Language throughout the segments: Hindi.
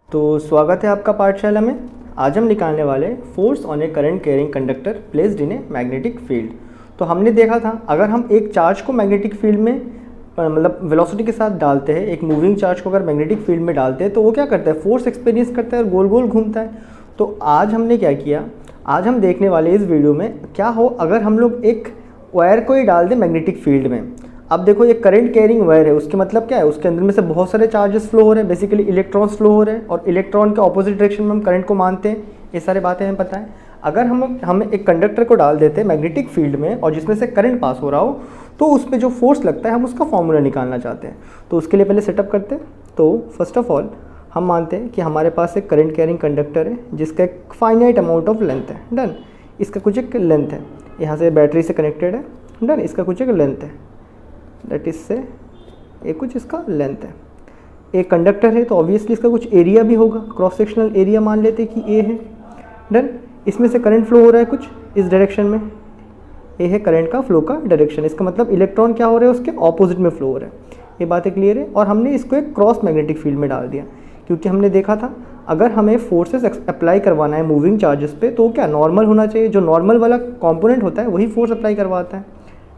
तो स्वागत है आपका पाठशाला में। आज हम निकालने वाले force on A current carrying conductor placed in a magnetic field. तो हमने देखा था अगर हम एक चार्ज को मैग्नेटिक फील्ड में मतलब वेलोसिटी के साथ डालते हैं, एक मूविंग चार्ज को अगर मैग्नेटिक फील्ड में डालते हैं तो वो क्या करता है, फोर्स एक्सपीरियंस करता है और गोल गोल घूमता है। तो आज हमने क्या किया, आज हम देखने वाले इस वीडियो में क्या हो अगर हम लोग एक वायर को ही डाल दें मैग्नेटिक फील्ड में। अब देखो ये करंट कैरिंग वायर है, उसके मतलब क्या है, उसके अंदर में से बहुत सारे चार्जेस फ्लो हो रहे हैं, बेसिकली इलेक्ट्रॉन्स फ्लो हो रहे हैं और इलेक्ट्रॉन के ऑपोजिट डायरेक्शन में हम करंट को मानते हैं। ये सारी बातें हमें पता है। अगर हम एक कंडक्टर को डाल देते हैं मैग्नेटिक फील्ड में और जिसमें से करंट पास हो रहा हो तो उसमें जो फोर्स लगता है हम उसका फॉर्मूला निकालना चाहते हैं। तो उसके लिए पहले सेटअप करते हैं। तो फर्स्ट ऑफ ऑल हम मानते हैं कि हमारे पास एक करंट कैरिंग कंडक्टर है जिसका एक फाइनाइट अमाउंट ऑफ लेंथ है। डन। इसका कुछ एक लेंथ है, यहाँ से बैटरी से कनेक्टेड है। डन। इसका कुछ एक लेंथ है, दैट इज से एक कुछ इसका लेंथ है। एक कंडक्टर है तो ऑब्वियसली इसका कुछ एरिया भी होगा, क्रॉस सेक्शनल एरिया मान लेते हैं कि ए है। डन। इसमें से करंट फ्लो हो रहा है कुछ इस डायरेक्शन में, ए है करंट का फ्लो का डायरेक्शन। इसका मतलब इलेक्ट्रॉन क्या हो रहे हैं, उसके ऑपोजिट में फ्लो हो रहा है। ये बातें क्लियर है। और हमने इसको एक क्रॉस मैग्नेटिक फील्ड में डाल दिया क्योंकि हमने देखा था अगर हमें फोर्सेस अप्लाई करवाना है मूविंग चार्जेस पे तो क्या नॉर्मल होना चाहिए, जो नॉर्मल वाला कॉम्पोनेंट होता है वही फोर्स अप्लाई करवाता है।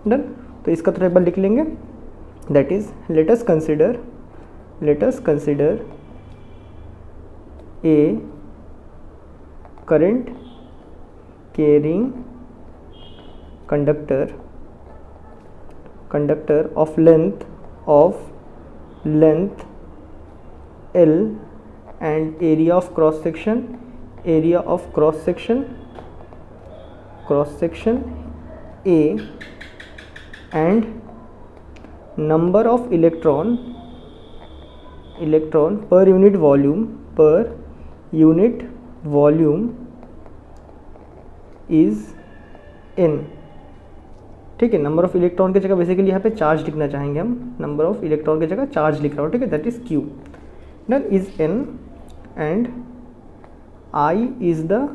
डन। तो इसका थोड़ा एक बार लिख लेंगे, that is let us consider a current carrying conductor of length L and area of cross section A and number of electron per unit volume is n। ठीक है। नंबर ऑफ इलेक्ट्रॉन की जगह बेसिकली यहाँ पे चार्ज लिखना चाहेंगे हम, नंबर ऑफ इलेक्ट्रॉन की जगह चार्ज लिख रहा हूँ। ठीक है, that is Q। Then is n and I is the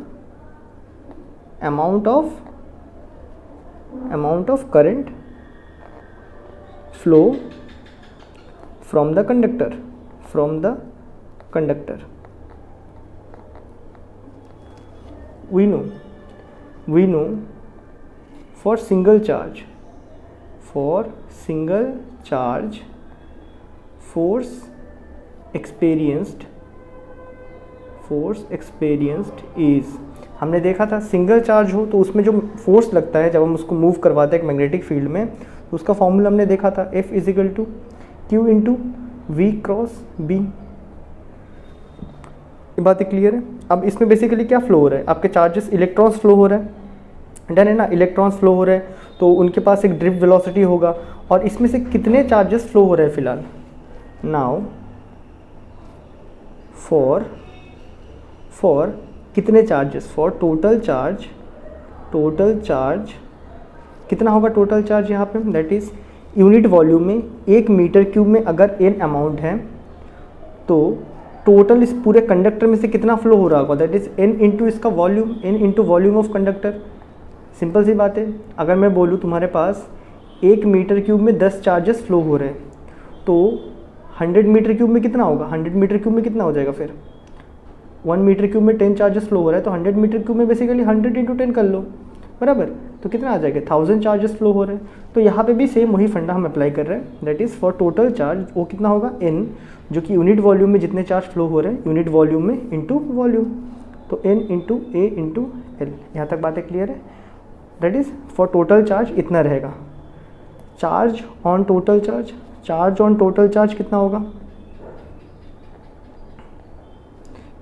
amount of current flow from the conductor we know for single charge force experienced is, हमने देखा था सिंगल चार्ज हो तो उसमें जो फोर्स लगता है जब हम उसको मूव करवाते हैं एक मैग्नेटिक फील्ड में तो उसका फॉर्मूला हमने देखा था F is equal to Q into V cross B। ये बातें क्लियर है। अब इसमें बेसिकली क्या फ्लो हो रहा है, आपके चार्जेस इलेक्ट्रॉन्स फ्लो हो रहा है। डन है ना, इलेक्ट्रॉन्स फ्लो हो रहे हैं तो उनके पास एक ड्रिफ्ट वेलोसिटी होगा और इसमें से कितने चार्जेस फ्लो हो रहे हैं फिलहाल। नाउ फॉर कितने चार्जेस, फॉर टोटल चार्ज कितना होगा टोटल चार्ज यहाँ पे, दैट इज यूनिट वॉल्यूम में 1 मीटर क्यूब में अगर n अमाउंट है तो टोटल इस पूरे कंडक्टर में से कितना फ्लो हो रहा होगा, दैट इज n इंटू इसका volume, n into volume of conductor. Simple सी बात है। अगर मैं बोलूँ तुम्हारे पास 1 मीटर क्यूब में 10 चार्जेस फ्लो हो रहे हैं तो 100 मीटर क्यूब में कितना होगा, 100 मीटर क्यूब में कितना हो जाएगा फिर, 1 मीटर क्यूब में 10 चार्जेस फ्लो हो रहा है तो 100 मीटर क्यूब में बेसिकली 100 इंटू 10 कर लो, बराबर। तो कितना आ जाएगा, 1000 चार्जेस फ्लो हो रहे हैं। तो यहाँ पे भी सेम वही फंडा हम अप्लाई कर रहे हैं, that is for total charge वो कितना होगा n, जो कि यूनिट वॉल्यूम में जितने चार्ज फ्लो हो रहे हैं यूनिट वॉल्यूम में इंटू वॉल्यूम, तो n into A into L। यहाँ तक बातें क्लियर है। That is for total charge इतना रहेगा। चार्ज ऑन टोटल चार्ज कितना होगा,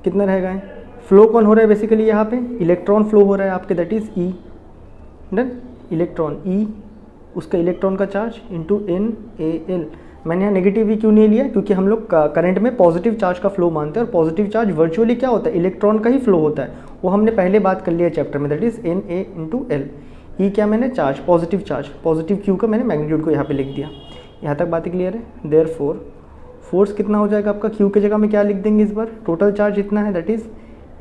कितना रहेगा। फ्लो कौन हो रहा है बेसिकली यहाँ पे, इलेक्ट्रॉन फ्लो हो रहा है आपके, that is E। Done. Electron E, उसका इलेक्ट्रॉन का चार्ज इंटू NaL। मैंने यहाँ नेगेटिव E क्यों नहीं लिया, क्योंकि हम लोग करंट में पॉजिटिव चार्ज का फ्लो मानते हैं और पॉजिटिव चार्ज वर्चुअली क्या होता है, इलेक्ट्रॉन का ही फ्लो होता है। वो हमने पहले बात कर लिया चैप्टर में, that is Na into L। E क्या मैंने चार्ज, पॉजिटिव Q का मैंने मैग्नीट्यूड को यहाँ पे लिख दिया। यहाँ तक बातें क्लियर है। देयरफॉर फोर्स कितना हो जाएगा आपका, Q की जगह में क्या लिख देंगे इस बार, टोटल चार्ज इतना है, दैट इज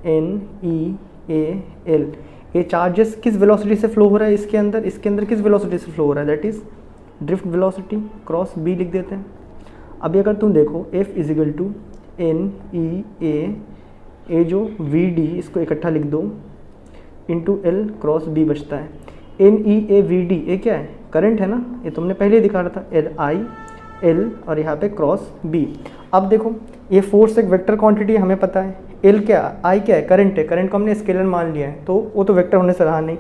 NeAL। ये चार्जेस किस वेलोसिटी से फ्लो हो रहा है इसके अंदर किस वेलोसिटी से फ्लो हो रहा है, that is drift velocity cross B लिख देते हैं। अभी अगर तुम देखो F इजिकल टू NEA जो VD इसको इकट्ठा लिख दो इंटू L क्रॉस B बचता है। NEA VD ये क्या है, करंट है ना, ये तुमने पहले ही दिखा रहा था, I L और यहाँ पे क्रॉस B। अब देखो ये फोर्स एक वेक्टर क्वांटिटी हमें पता है, L क्या, I क्या है, करंट है, करंट को हमने स्केलर मान लिया है तो वो तो वेक्टर होने से रहा नहीं।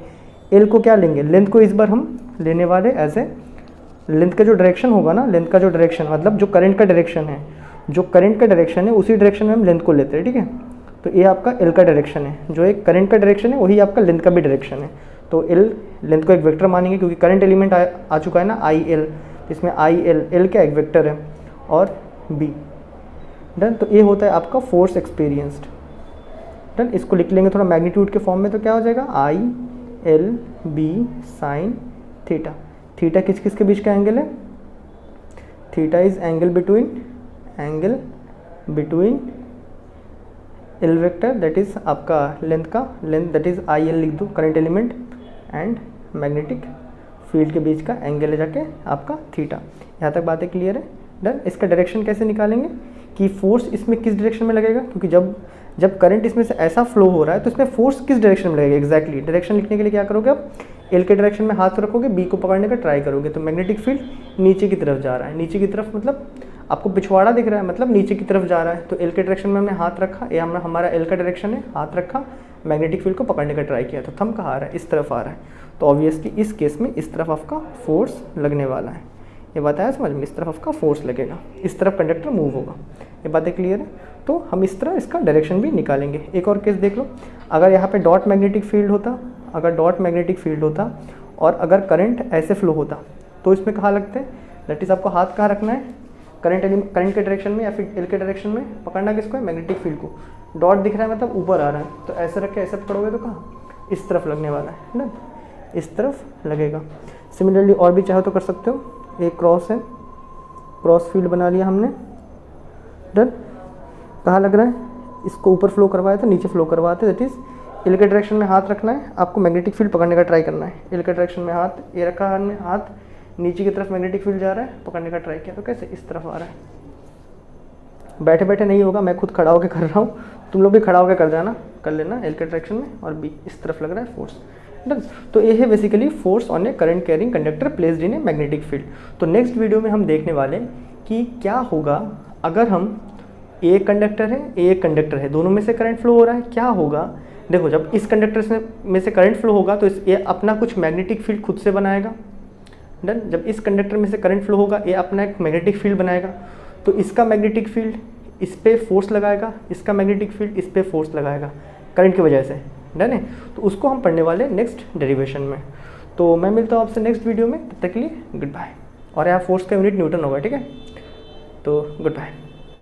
L को क्या लेंगे, लेंथ को इस बार हम लेने वाले एज ए, लेंथ का जो डायरेक्शन होगा ना, लेंथ का जो डायरेक्शन मतलब जो करंट का डायरेक्शन है, जो करंट का डायरेक्शन है उसी डायरेक्शन में हम लेंथ को लेते हैं, ठीक है। तो ये आपका L का डायरेक्शन है, जो एक करंट का डायरेक्शन है वही आपका लेंथ का भी डायरेक्शन है। तो L लेंथ को एक वेक्टर मानेंगे क्योंकि करंट एलिमेंट आ चुका है ना IL, इसमें L क्या एक वेक्टर है और B डन। तो ये होता है आपका फोर्स एक्सपीरियंस्ड डन। इसको लिख लेंगे थोड़ा मैग्नीट्यूड के फॉर्म में, तो क्या हो जाएगा ILB साइन थीटा। थीटा किस किस के बीच का एंगल है, theta is angle between L vector that is आपका लेंथ का, लेंथ दैट इज IL लिख दो current element and magnetic field के बीच का एंगल है जाके आपका थीटा। यहाँ तक बातें क्लियर है डन। इसका डायरेक्शन कैसे निकालेंगे कि फोर्स इसमें किस डायरेक्शन में लगेगा, क्योंकि जब करंट इसमें से ऐसा फ्लो हो रहा है तो इसमें फोर्स किस डायरेक्शन में लगेगा एग्जैक्टली। डायरेक्शन लिखने के लिए क्या करोगे आप, L के डायरेक्शन में हाथ रखोगे, B को पकड़ने का ट्राई करोगे तो मैग्नेटिक फील्ड नीचे की तरफ जा रहा है, नीचे की तरफ मतलब आपको पिछवाड़ा दिख रहा है मतलब नीचे की तरफ जा रहा है। तो L के डायरेक्शन में हमने हाथ रखा, ये हमारा L का डायरेक्शन है, हाथ रखा, मैग्नेटिक फील्ड को पकड़ने का ट्राई किया तो थंब कहाँ आ रहा है, इस तरफ आ रहा है। तो ऑब्वियसली इस केस में इस तरफ आपका फोर्स लगने वाला है, ये बात आया समझ में, इस तरफ आपका फोर्स लगेगा, इस तरफ कंडक्टर मूव होगा। ये बातें क्लियर है। तो हम इस तरह इसका डायरेक्शन भी निकालेंगे। एक और केस देख लो, अगर यहाँ पे डॉट मैग्नेटिक फील्ड होता, अगर डॉट मैग्नेटिक फील्ड होता और अगर करंट ऐसे फ्लो होता तो इसमें कहाँ लगते हैं, दैट इज़ आपको हाथ कहाँ रखना है, करंट के डायरेक्शन में या फिर L के डायरेक्शन में। पकड़ना किसको है, मैग्नेटिक फील्ड को। डॉट दिख रहा है मतलब ऊपर आ रहा है, तो ऐसे रख के ऐसे पकड़ोगे तो कहाँ, इस तरफ लगने वाला है ना, इस तरफ लगेगा। सिमिलरली और भी चाहो तो कर सकते हो, एक क्रॉस है, क्रॉस फील्ड बना लिया हमने डन। कहाँ लग रहा है, इसको ऊपर फ्लो करवाया था, नीचे फ्लो करवाते, दैट इज़ L के डायरेक्शन में हाथ रखना है, आपको मैग्नेटिक फील्ड पकड़ने का ट्राई करना है। L के डायरेक्शन में हाथ, ये रखा हमने हाथ, नीचे की तरफ मैग्नेटिक फील्ड जा रहा है, पकड़ने का ट्राई किया तो कैसे, इस तरफ आ रहा है। बैठे बैठे नहीं होगा, मैं खुद खड़ा होकर कर रहा हूँ, तुम लोग भी खड़ा होकर कर लेना L के डायरेक्शन में, और B इस तरफ लग रहा है फोर्स डन। तो ये है basically force on A current carrying conductor placed in a magnetic field. तो नेक्स्ट वीडियो में हम देखने वाले कि क्या होगा अगर हम एक कंडक्टर है, दोनों में से करंट फ्लो हो रहा है, क्या होगा। देखो जब इस कंडक्टर में से करंट फ्लो होगा तो ये अपना कुछ मैग्नेटिक फील्ड खुद से बनाएगा डन। जब इस कंडक्टर में से करंट फ्लो होगा ये अपना एक मैग्नेटिक फील्ड बनाएगा, तो इसका मैग्नेटिक फील्ड इस पे फोर्स लगाएगा, इसका मैग्नेटिक फील्ड इस पे फोर्स लगाएगा करंट की वजह से डन है। तो उसको हम पढ़ने वाले नेक्स्ट डेरिवेशन में। तो मैं मिलता हूँ आपसे नेक्स्ट वीडियो में, तब तक के लिए गुड बाय। और यहाँ फोर्स का यूनिट न्यूटन होगा, ठीक है। तो गुड बाय।